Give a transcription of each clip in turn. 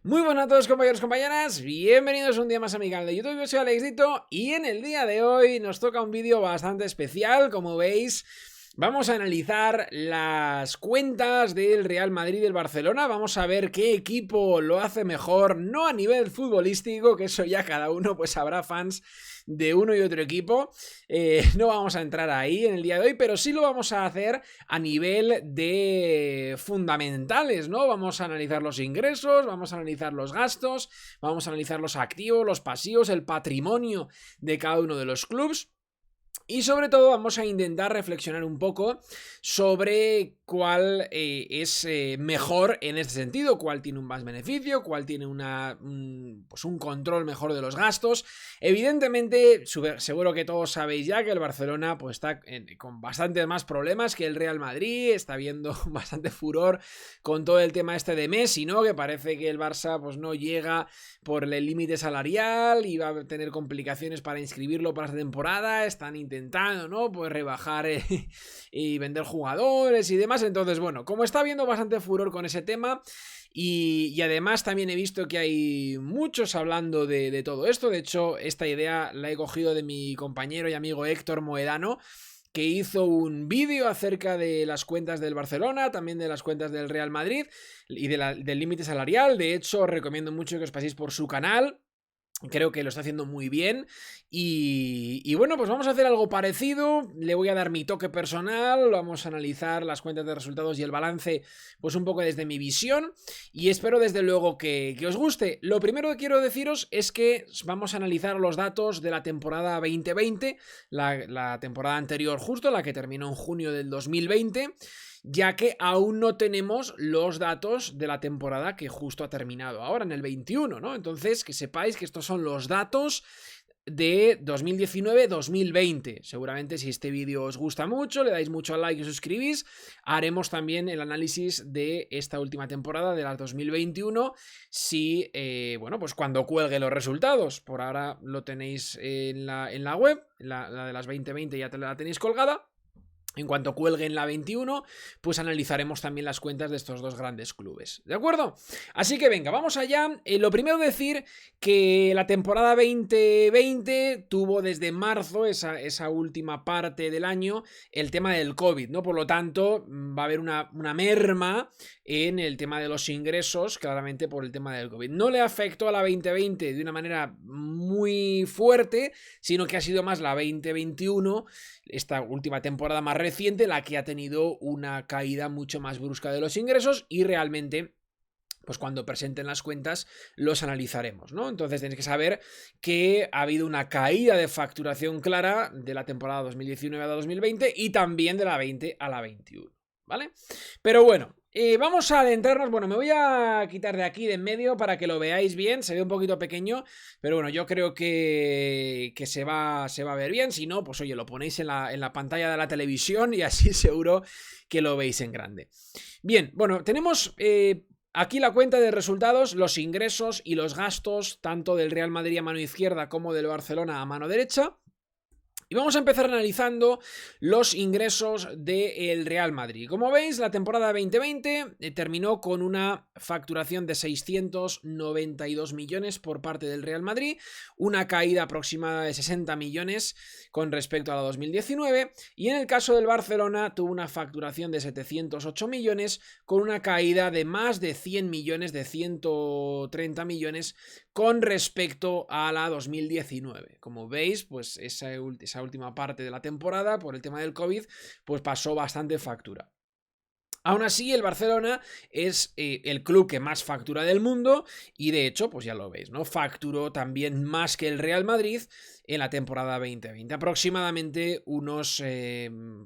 Muy buenas a todos, compañeros y compañeras, bienvenidos un día más a mi canal de YouTube. Yo soy Alexito y en el día de hoy nos toca un vídeo bastante especial. Como veis, vamos a analizar las cuentas del Real Madrid y del Barcelona. Vamos a ver qué equipo lo hace mejor, no a nivel futbolístico, que eso ya cada uno pues habrá fans de uno y otro equipo. No vamos a entrar ahí en el día de hoy, pero sí lo vamos a hacer a nivel de fundamentales, ¿no? Vamos a analizar los ingresos, vamos a analizar los gastos, vamos a analizar los activos, los pasivos, el patrimonio de cada uno de los clubes. Y sobre todo vamos a intentar reflexionar un poco sobre cuál es mejor en este sentido, cuál tiene un más beneficio, cuál tiene un control mejor de los gastos. Evidentemente, seguro que todos sabéis ya que el Barcelona pues, está con bastantes más problemas que el Real Madrid, está viendo bastante furor con todo el tema este de Messi, ¿no? Que parece que el Barça pues, no llega por el límite salarial y va a tener complicaciones para inscribirlo para esta temporada. Están intentando, ¿no? Pues rebajar y vender jugadores y demás. Entonces, bueno, como está habiendo bastante furor con ese tema y además también he visto que hay muchos hablando de todo esto. De hecho, esta idea la he cogido de mi compañero y amigo Héctor Moedano, que hizo un vídeo acerca de las cuentas del Barcelona, también de las cuentas del Real Madrid y del límite salarial. De hecho, os recomiendo mucho que os paséis por su canal. Creo que lo está haciendo muy bien y bueno, pues vamos a hacer algo parecido. Le voy a dar mi toque personal, vamos a analizar las cuentas de resultados y el balance pues un poco desde mi visión y espero desde luego que os guste. Lo primero que quiero deciros es que vamos a analizar los datos de la temporada 2020, la temporada anterior justo, la que terminó en junio del 2020, ya que aún no tenemos los datos de la temporada que justo ha terminado ahora en el 21, ¿no? Entonces, que sepáis que estos son los datos de 2019-2020. Seguramente si este vídeo os gusta mucho, le dais mucho al like y os suscribís, haremos también el análisis de esta última temporada de la 2021 si, bueno, pues cuando cuelgue los resultados. Por ahora lo tenéis en la web, la de las 2020 ya la tenéis colgada. En cuanto cuelgue en la 21, pues analizaremos también las cuentas de estos dos grandes clubes, ¿de acuerdo? Así que venga, vamos allá. Lo primero decir que la temporada 2020 tuvo desde marzo, esa última parte del año, el tema del COVID, ¿no? Por lo tanto, va a haber una merma en el tema de los ingresos, claramente por el tema del COVID. No le afectó a la 2020 de una manera muy fuerte, sino que ha sido más la 2021, esta última temporada más reciente, la que ha tenido una caída mucho más brusca de los ingresos y realmente pues cuando presenten las cuentas los analizaremos, ¿no? Entonces tenéis que saber que ha habido una caída de facturación clara de la temporada 2019 a la 2020 y también de la 20 a la 21, ¿vale? Pero bueno, vamos a adentrarnos. Bueno, me voy a quitar de aquí de en medio para que lo veáis bien. Se ve un poquito pequeño, pero bueno, yo creo que se va a ver bien. Si no, pues oye, lo ponéis en la pantalla de la televisión y así seguro que lo veis en grande. Bien, bueno, tenemos aquí la cuenta de resultados, los ingresos y los gastos, tanto del Real Madrid a mano izquierda como del Barcelona a mano derecha. Y vamos a empezar analizando los ingresos del Real Madrid. Como veis, la temporada 2020 terminó con una facturación de 692 millones por parte del Real Madrid, una caída aproximada de 60 millones con respecto a la 2019, y en el caso del Barcelona tuvo una facturación de 708 millones con una caída de más de 100 millones, de 130 millones con respecto a la 2019. Como veis, pues esa última parte de la temporada, por el tema del COVID, pues pasó bastante factura. Aún así, el Barcelona es el club que más factura del mundo y de hecho, pues ya lo veis, ¿no? Facturó también más que el Real Madrid en la temporada 2020, aproximadamente unos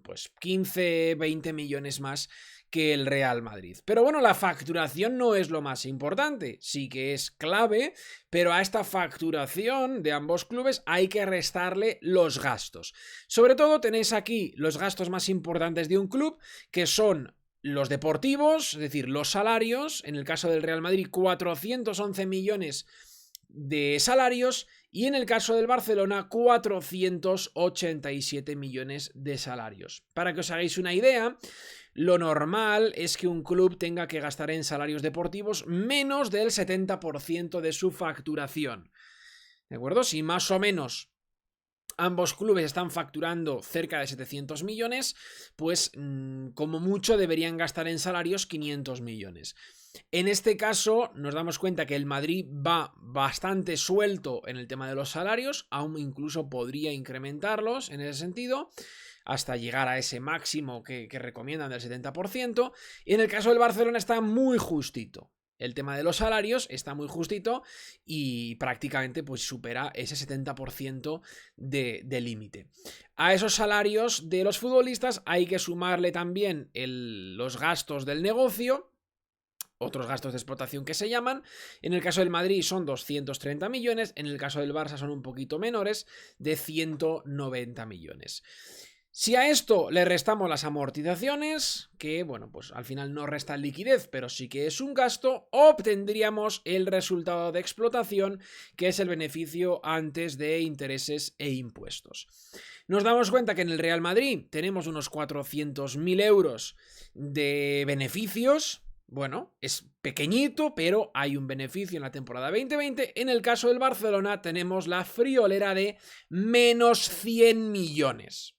pues 15-20 millones más que el Real Madrid. Pero bueno, la facturación no es lo más importante, sí que es clave, pero a esta facturación de ambos clubes hay que restarle los gastos. Sobre todo tenéis aquí los gastos más importantes de un club, que son los deportivos, es decir, los salarios. En el caso del Real Madrid, 411 millones de salarios, y en el caso del Barcelona 487 millones de salarios. Para que os hagáis una idea, lo normal es que un club tenga que gastar en salarios deportivos menos del 70% de su facturación. ¿De acuerdo? Si más o menos ambos clubes están facturando cerca de 700 millones, pues como mucho deberían gastar en salarios 500 millones. En este caso nos damos cuenta que el Madrid va bastante suelto en el tema de los salarios, aún incluso podría incrementarlos en ese sentido, hasta llegar a ese máximo que recomiendan del 70%, y en el caso del Barcelona está muy justito. El tema de los salarios está muy justito y prácticamente pues supera ese 70% de límite. A esos salarios de los futbolistas hay que sumarle también los gastos del negocio, otros gastos de explotación que se llaman. En el caso del Madrid son 230 millones, en el caso del Barça son un poquito menores, de 190 millones. Si a esto le restamos las amortizaciones, que bueno, pues al final no restan liquidez, pero sí que es un gasto, obtendríamos el resultado de explotación, que es el beneficio antes de intereses e impuestos. Nos damos cuenta que en el Real Madrid tenemos unos 400.000 euros de beneficios. Bueno, es pequeñito, pero hay un beneficio en la temporada 2020. En el caso del Barcelona tenemos la friolera de menos 100 millones.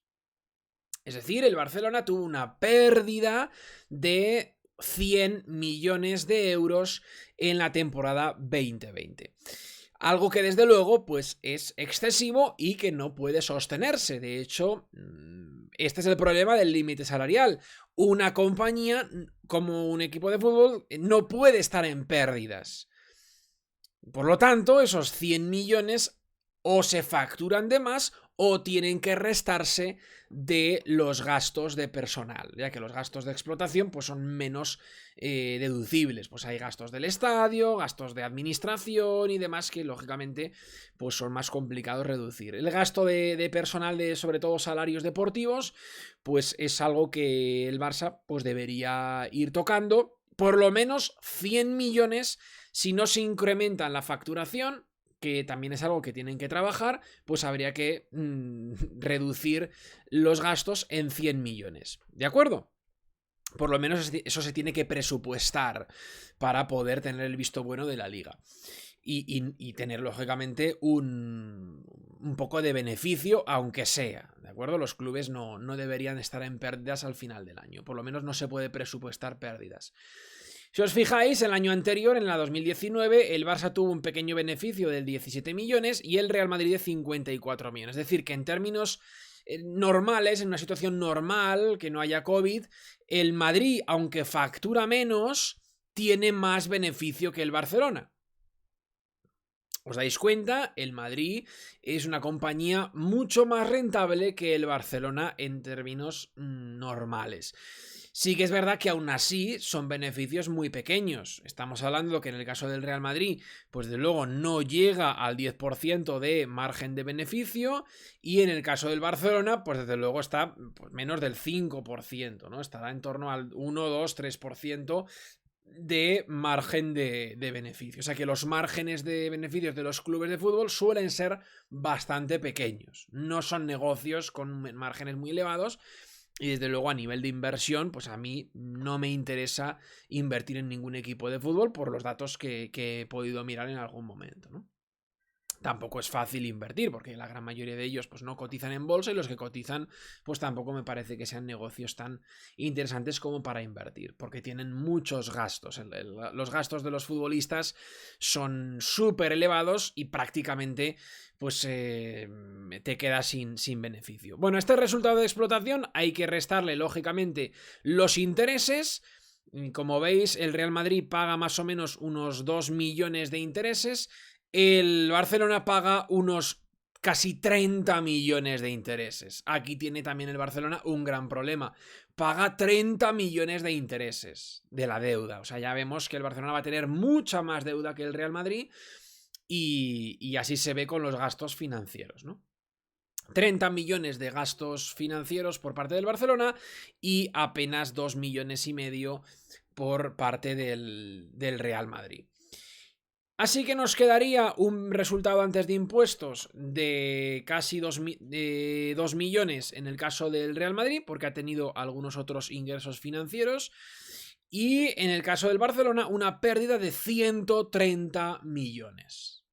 Es decir, el Barcelona tuvo una pérdida de 100 millones de euros en la temporada 2020. Algo que desde luego pues es excesivo y que no puede sostenerse. De hecho, este es el problema del límite salarial. Una compañía como un equipo de fútbol no puede estar en pérdidas. Por lo tanto, esos 100 millones o se facturan de más o tienen que restarse de los gastos de personal, ya que los gastos de explotación pues son menos deducibles. Pues hay gastos del estadio, gastos de administración y demás que lógicamente pues son más complicados reducir. El gasto de personal, de sobre todo salarios deportivos, pues es algo que el Barça pues debería ir tocando. Por lo menos 100 millones si no se incrementa la facturación, que también es algo que tienen que trabajar, pues habría que reducir los gastos en 100 millones. ¿De acuerdo? Por lo menos eso se tiene que presupuestar para poder tener el visto bueno de la liga. Y tener, lógicamente, un poco de beneficio, aunque sea, ¿de acuerdo? Los clubes no deberían estar en pérdidas al final del año. Por lo menos no se puede presupuestar pérdidas. Si os fijáis, el año anterior, en la 2019, el Barça tuvo un pequeño beneficio de 17 millones y el Real Madrid de 54 millones. Es decir, que en términos normales, en una situación normal, que no haya COVID, el Madrid, aunque factura menos, tiene más beneficio que el Barcelona. ¿Os dais cuenta? El Madrid es una compañía mucho más rentable que el Barcelona en términos normales. Sí que es verdad que aún así son beneficios muy pequeños. Estamos hablando que en el caso del Real Madrid, pues de luego no llega al 10% de margen de beneficio, y en el caso del Barcelona, pues desde luego está pues menos del 5%, ¿no? Estará en torno al 1, 2, 3% de margen de beneficio. O sea que los márgenes de beneficios de los clubes de fútbol suelen ser bastante pequeños. No son negocios con márgenes muy elevados. Y desde luego a nivel de inversión, pues a mí no me interesa invertir en ningún equipo de fútbol por los datos que he podido mirar en algún momento, ¿no? Tampoco es fácil invertir porque la gran mayoría de ellos pues no cotizan en bolsa, y los que cotizan pues tampoco me parece que sean negocios tan interesantes como para invertir, porque tienen muchos gastos. Los gastos de los futbolistas son súper elevados y prácticamente pues te quedas sin beneficio. Bueno, este resultado de explotación hay que restarle lógicamente los intereses. Como veis, el Real Madrid paga más o menos unos 2 millones de intereses. El Barcelona paga unos casi 30 millones de intereses. Aquí tiene también el Barcelona un gran problema. Paga 30 millones de intereses de la deuda. O sea, ya vemos que el Barcelona va a tener mucha más deuda que el Real Madrid, y así se ve con los gastos financieros, ¿no? 30 millones de gastos financieros por parte del Barcelona y apenas 2,5 millones por parte del Real Madrid. Así que nos quedaría un resultado antes de impuestos de casi 2 millones en el caso del Real Madrid, porque ha tenido algunos otros ingresos financieros. Y en el caso del Barcelona, una pérdida de 130 millones.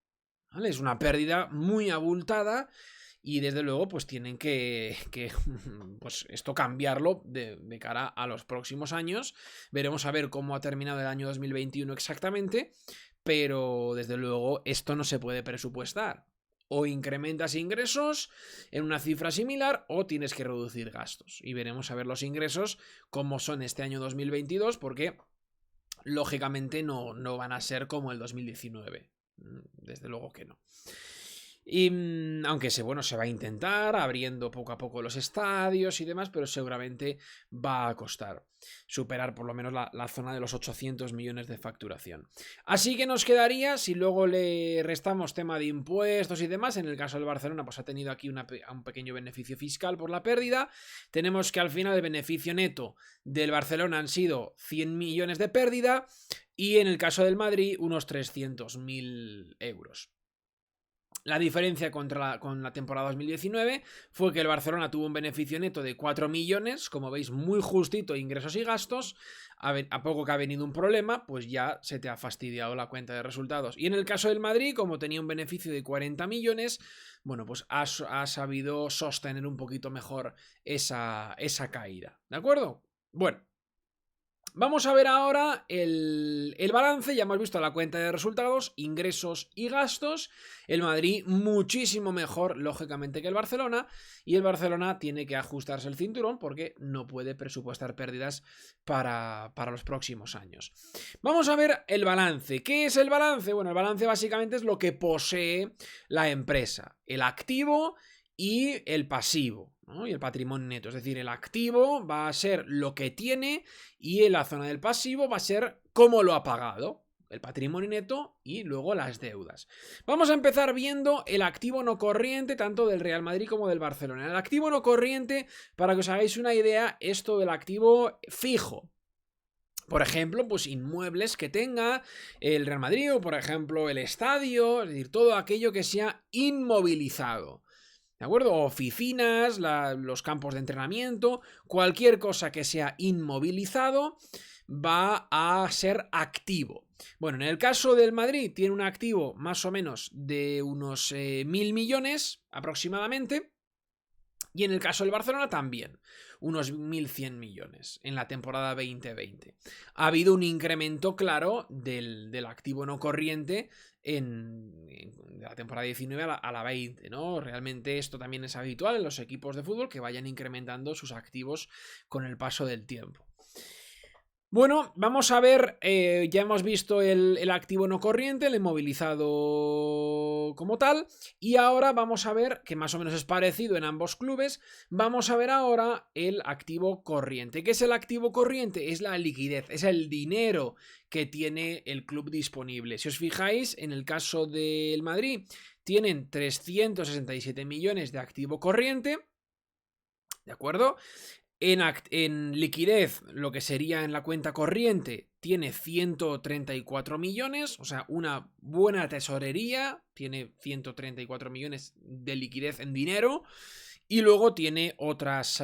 ¿Vale? Es una pérdida muy abultada. Y desde luego, pues tienen que pues esto cambiarlo de cara a los próximos años. Veremos a ver cómo ha terminado el año 2021 exactamente. Pero desde luego, esto no se puede presupuestar. O incrementas ingresos en una cifra similar o tienes que reducir gastos. Y veremos a ver los ingresos cómo son este año 2022, porque lógicamente no van a ser como el 2019. Desde luego que no. Y aunque se va a intentar abriendo poco a poco los estadios y demás, pero seguramente va a costar superar por lo menos la zona de los 800 millones de facturación. Así que nos quedaría, si luego le restamos tema de impuestos y demás, en el caso del Barcelona pues ha tenido aquí un pequeño beneficio fiscal por la pérdida. Tenemos que al final el beneficio neto del Barcelona han sido 100 millones de pérdida y en el caso del Madrid unos 300.000 euros. La diferencia con la temporada 2019 fue que el Barcelona tuvo un beneficio neto de 4 millones, como veis muy justito ingresos y gastos. A poco que ha venido un problema, pues ya se te ha fastidiado la cuenta de resultados. Y en el caso del Madrid, como tenía un beneficio de 40 millones, bueno, pues ha sabido sostener un poquito mejor esa caída. ¿De acuerdo? Bueno. Vamos a ver ahora el balance. Ya hemos visto la cuenta de resultados, ingresos y gastos. El Madrid muchísimo mejor, lógicamente, que el Barcelona. Y el Barcelona tiene que ajustarse el cinturón porque no puede presupuestar pérdidas para los próximos años. Vamos a ver el balance. ¿Qué es el balance? Bueno, el balance básicamente es lo que posee la empresa. El activo y el pasivo, ¿no? Y el patrimonio neto. Es decir, el activo va a ser lo que tiene y en la zona del pasivo va a ser cómo lo ha pagado. El patrimonio neto y luego las deudas. Vamos a empezar viendo el activo no corriente tanto del Real Madrid como del Barcelona. El activo no corriente, para que os hagáis una idea, esto del activo fijo. Por ejemplo, pues inmuebles que tenga el Real Madrid o por ejemplo el estadio, es decir, todo aquello que sea inmovilizado. ¿De acuerdo? Oficinas, los campos de entrenamiento, cualquier cosa que sea inmovilizado va a ser activo. Bueno, en el caso del Madrid tiene un activo más o menos de unos 1.000 millones aproximadamente. Y en el caso del Barcelona también, unos 1.100 millones en la temporada 2020. Ha habido un incremento claro del activo no corriente de la temporada 19 a la 20, ¿no? Realmente esto también es habitual en los equipos de fútbol que vayan incrementando sus activos con el paso del tiempo. Bueno, vamos a ver, ya hemos visto el activo no corriente, el inmovilizado como tal, y ahora vamos a ver, que más o menos es parecido en ambos clubes, vamos a ver ahora el activo corriente. ¿Qué es el activo corriente? Es la liquidez, es el dinero que tiene el club disponible. Si os fijáis, en el caso del Madrid, tienen 367 millones de activo corriente, ¿de acuerdo? En liquidez, lo que sería en la cuenta corriente, tiene 134 millones, o sea, una buena tesorería, tiene 134 millones de liquidez en dinero, y luego tiene otras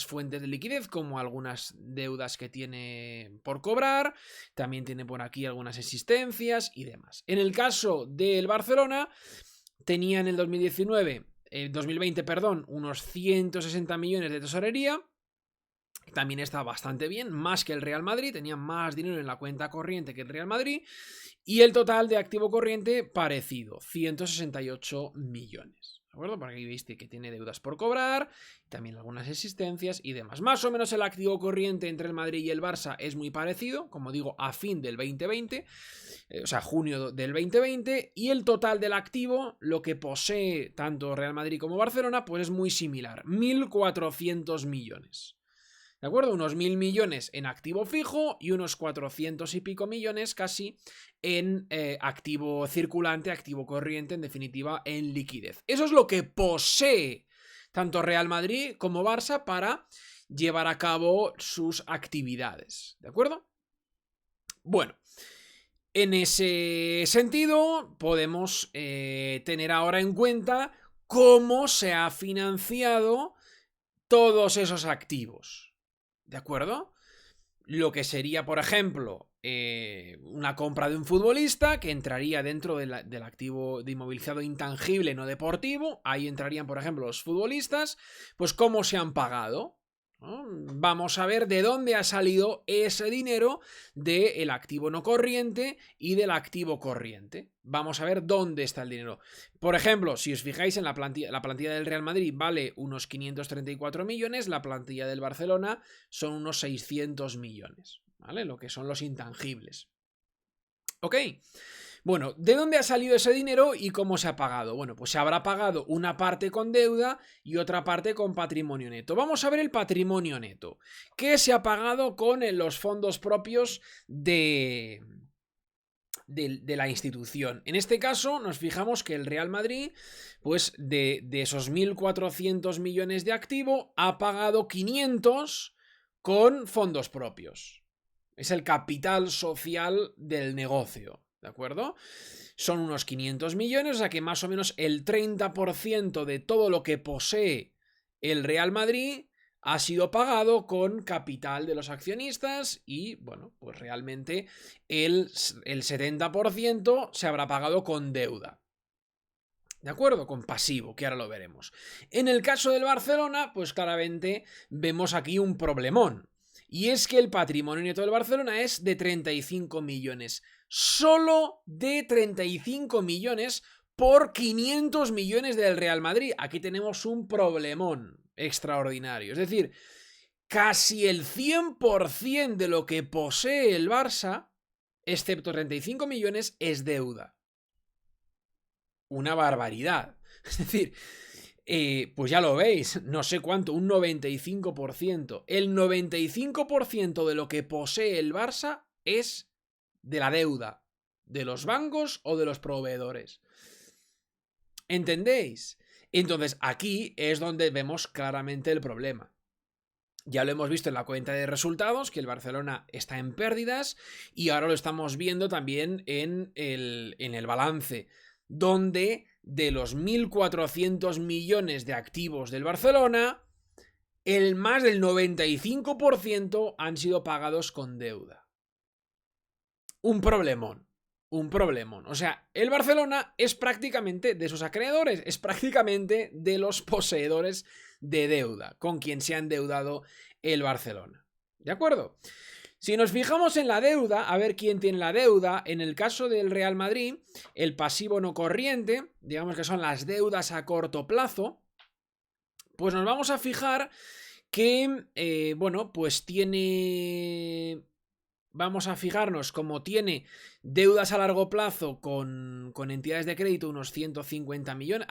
fuentes de liquidez, como algunas deudas que tiene por cobrar, también tiene por aquí algunas existencias y demás. En el caso del Barcelona, tenía en el 2020, unos 160 millones de tesorería. También está bastante bien, más que el Real Madrid, tenía más dinero en la cuenta corriente que el Real Madrid. Y el total de activo corriente parecido, 168 millones. ¿De acuerdo? Porque aquí veis que tiene deudas por cobrar, también algunas existencias y demás. Más o menos el activo corriente entre el Madrid y el Barça es muy parecido, como digo, a fin del 2020, o sea, junio del 2020, y el total del activo, lo que posee tanto Real Madrid como Barcelona, pues es muy similar, 1.400 millones. ¿De acuerdo? Unos 1.000 millones en activo fijo y unos 400 y pico millones casi en activo circulante, activo corriente, en definitiva, en liquidez. Eso es lo que posee tanto Real Madrid como Barça para llevar a cabo sus actividades. ¿De acuerdo? Bueno, En ese sentido, podemos tener ahora en cuenta cómo se ha financiado todos esos activos. ¿De acuerdo? Lo que sería, por ejemplo, una compra de un futbolista que entraría dentro del activo de inmovilizado intangible no deportivo. Ahí entrarían, por ejemplo, los futbolistas. Pues cómo se han pagado, ¿no? Vamos a ver de dónde ha salido ese dinero del activo no corriente y del activo corriente. Vamos a ver dónde está el dinero. Por ejemplo, si os fijáis en la plantilla del Real Madrid vale unos 534 millones, la plantilla del Barcelona son unos 600 millones, ¿vale? Lo que son los intangibles. ¿Ok? Bueno, ¿de dónde ha salido ese dinero y cómo se ha pagado? Bueno, pues se habrá pagado una parte con deuda y otra parte con patrimonio neto. Vamos a ver el patrimonio neto. ¿Qué se ha pagado con los fondos propios de la institución? En este caso nos fijamos que el Real Madrid, pues de esos 1.400 millones de activo, ha pagado 500 con fondos propios. Es el capital social del negocio, ¿de acuerdo? Son unos 500 millones, o sea que más o menos el 30% de todo lo que posee el Real Madrid ha sido pagado con capital de los accionistas y, bueno, pues realmente el 70% se habrá pagado con deuda. ¿De acuerdo? Con pasivo, que ahora lo veremos. En el caso del Barcelona, pues claramente vemos aquí un problemón. Y es que el patrimonio neto del Barcelona es de 35 millones. Solo de 35 millones por 500 millones del Real Madrid. Aquí tenemos un problemón extraordinario. Es decir, casi el 100% de lo que posee el Barça, excepto 35 millones, es deuda. Una barbaridad. Es decir, pues ya lo veis, no sé cuánto, un 95%. El 95% de lo que posee el Barça es de la deuda, de los bancos o de los proveedores. ¿Entendéis? Entonces aquí es donde vemos claramente el problema. Ya lo hemos visto en la cuenta de resultados, que el Barcelona está en pérdidas, y ahora lo estamos viendo también en el balance, donde de los 1.400 millones de activos del Barcelona, el más del 95% han sido pagados con deuda. Un problemón. Un problemón. O sea, el Barcelona es prácticamente de sus acreedores, es prácticamente de los poseedores de deuda, con quien se ha endeudado el Barcelona. ¿De acuerdo? Si nos fijamos en la deuda, a ver quién tiene la deuda, en el caso del Real Madrid, el pasivo no corriente, digamos que son las deudas a corto plazo, pues nos vamos a fijar que, bueno, pues tiene... Vamos a fijarnos como tiene deudas a largo plazo con entidades de crédito unos 150 millones.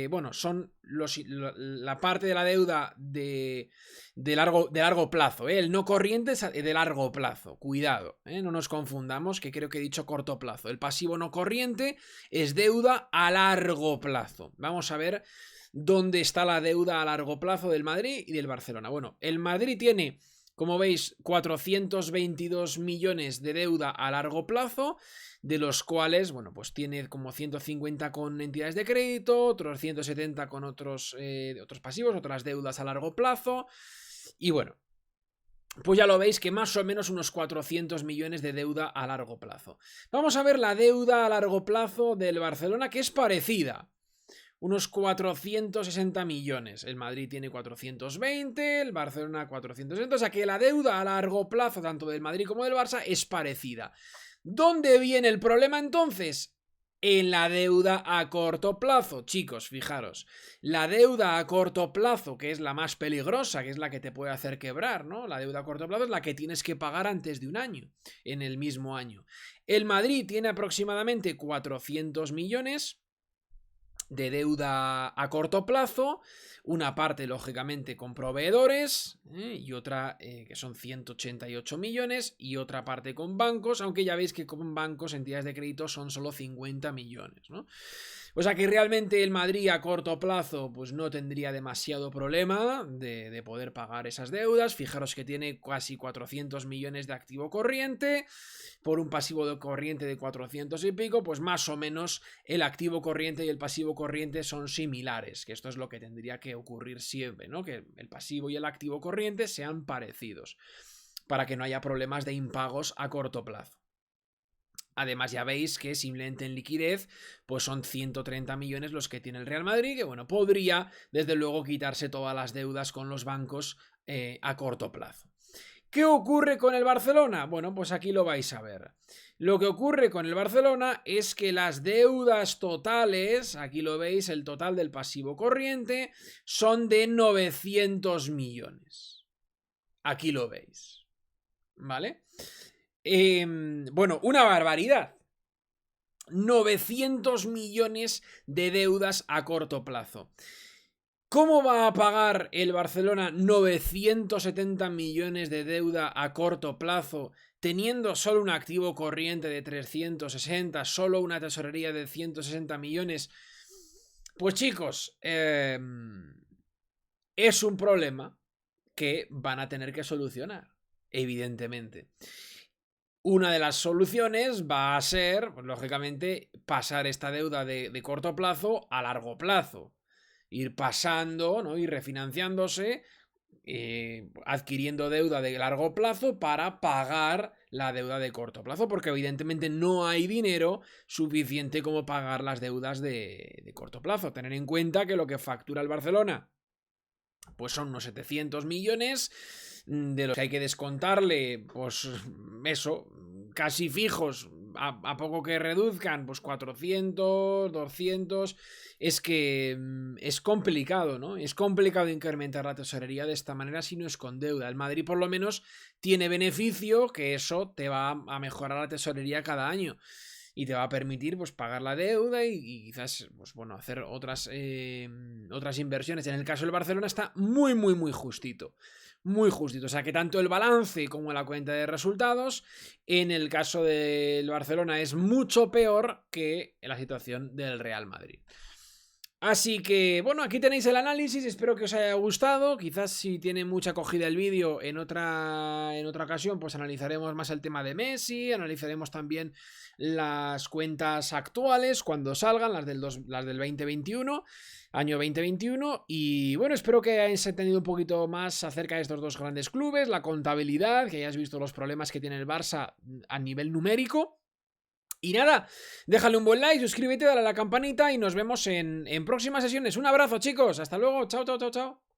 Bueno, son la parte de la deuda de largo plazo. El no corriente es de largo plazo. Cuidado, no nos confundamos, que creo que he dicho corto plazo. El pasivo no corriente es deuda a largo plazo. Vamos a ver dónde está la deuda a largo plazo del Madrid y del Barcelona. Bueno, el Madrid tiene, como veis, 422 millones de deuda a largo plazo, de los cuales, bueno, pues tiene como 150 con entidades de crédito, otros 170 con otros pasivos, otras deudas a largo plazo. Y bueno, pues ya lo veis que más o menos unos 400 millones de deuda a largo plazo. Vamos a ver la deuda a largo plazo del Barcelona, que es parecida. Unos 460 millones. El Madrid tiene 420, el Barcelona 460. O sea que la deuda a largo plazo, tanto del Madrid como del Barça, es parecida. ¿Dónde viene el problema entonces? En la deuda a corto plazo. Chicos, fijaros. La deuda a corto plazo, que es la más peligrosa, que es la que te puede hacer quebrar, ¿no? La deuda a corto plazo es la que tienes que pagar antes de un año, en el mismo año. El Madrid tiene aproximadamente 400 millones de deuda a corto plazo, una parte lógicamente con proveedores y otra que son 188 millones y otra parte con bancos, aunque ya veis que con bancos, entidades de crédito son solo 50 millones, ¿no? O sea que realmente el Madrid a corto plazo pues no tendría demasiado problema de poder pagar esas deudas. Fijaros que tiene casi 400 millones de activo corriente por un pasivo de corriente de 400 y pico, pues más o menos el activo corriente y el pasivo corriente son similares, que esto es lo que tendría que ocurrir siempre, ¿no? Que el pasivo y el activo corriente sean parecidos para que no haya problemas de impagos a corto plazo. Además ya veis que simplemente en liquidez pues son 130 millones los que tiene el Real Madrid, que bueno, podría desde luego quitarse todas las deudas con los bancos a corto plazo. ¿Qué ocurre con el Barcelona? Bueno, pues aquí lo vais a ver. Lo que ocurre con el Barcelona es que las deudas totales, aquí lo veis, el total del pasivo corriente, son de 900 millones. Aquí lo veis. ¿Vale? Bueno, una barbaridad. 900 millones de deudas a corto plazo. ¿Cómo va a pagar el Barcelona 970 millones de deuda a corto plazo teniendo solo un activo corriente de 360, solo una tesorería de 160 millones? Pues chicos, es un problema que van a tener que solucionar, evidentemente. Una de las soluciones va a ser, pues, lógicamente, pasar esta deuda de corto plazo a largo plazo. Ir pasando, ¿no? Ir refinanciándose, adquiriendo deuda de largo plazo para pagar la deuda de corto plazo, porque evidentemente no hay dinero suficiente como pagar las deudas de corto plazo. Tener en cuenta que lo que factura el Barcelona pues son unos 700 millones, de los que hay que descontarle, pues eso, casi fijos, a poco que reduzcan, pues 400, 200, es que es complicado, ¿no? Es complicado incrementar la tesorería de esta manera si no es con deuda. El Madrid por lo menos tiene beneficio, que eso te va a mejorar la tesorería cada año. Y te va a permitir pues pagar la deuda y quizás pues bueno hacer otras inversiones. En el caso del Barcelona está muy justito. Muy justito. O sea que tanto el balance como la cuenta de resultados en el caso del Barcelona es mucho peor que la situación del Real Madrid. Así que, bueno, aquí tenéis el análisis, espero que os haya gustado. Quizás si tiene mucha acogida el vídeo en otra ocasión, pues analizaremos más el tema de Messi, analizaremos también las cuentas actuales cuando salgan, las del 2021, año 2021. Y bueno, espero que hayáis entendido un poquito más acerca de estos dos grandes clubes, la contabilidad, que hayáis visto los problemas que tiene el Barça a nivel numérico. Y nada, déjale un buen like, suscríbete, dale a la campanita y nos vemos en próximas sesiones. Un abrazo, chicos. Hasta luego. Chao, chao, chao, chao.